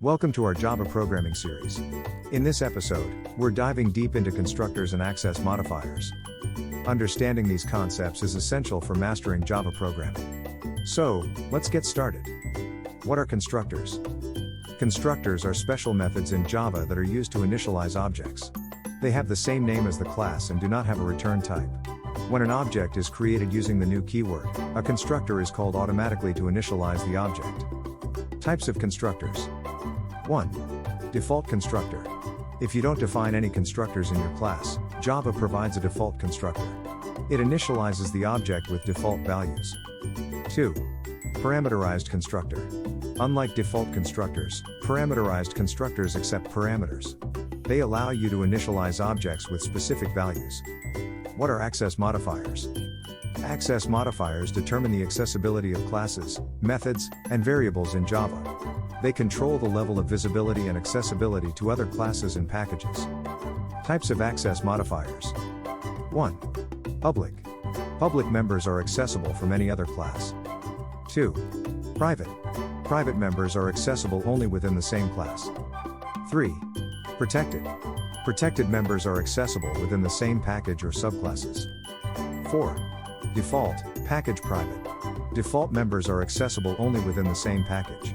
Welcome to our Java programming series. In this episode, we're diving deep into constructors and access modifiers. Understanding these concepts is essential for mastering Java programming. So, let's get started. What are constructors? Constructors are special methods in Java that are used to initialize objects. They have the same name as the class and do not have a return type. When an object is created using the new keyword, a constructor is called automatically to initialize the object. Types of constructors. 1. Default constructor. If you don't define any constructors in your class, Java provides a default constructor. It initializes the object with default values. 2. Parameterized constructor. Unlike default constructors, parameterized constructors accept parameters. They allow you to initialize objects with specific values. What are access modifiers? Access modifiers determine the accessibility of classes, methods, and variables in Java. They control the level of visibility and accessibility to other classes and packages. Types of access modifiers. 1. Public. Public members are accessible from any other class. 2. Private. Private members are accessible only within the same class. 3. Protected. Protected members are accessible within the same package or subclasses. 4. Default, package private. Default members are accessible only within the same package.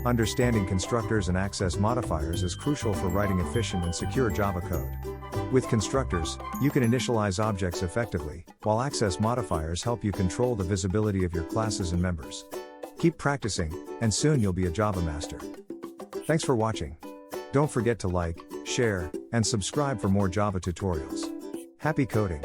Understanding constructors and access modifiers is crucial for writing efficient and secure Java code. With constructors, you can initialize objects effectively, while access modifiers help you control the visibility of your classes and members. Keep practicing, and soon you'll be a Java master. Thanks for watching. Don't forget to like, share, and subscribe for more Java tutorials. Happy coding!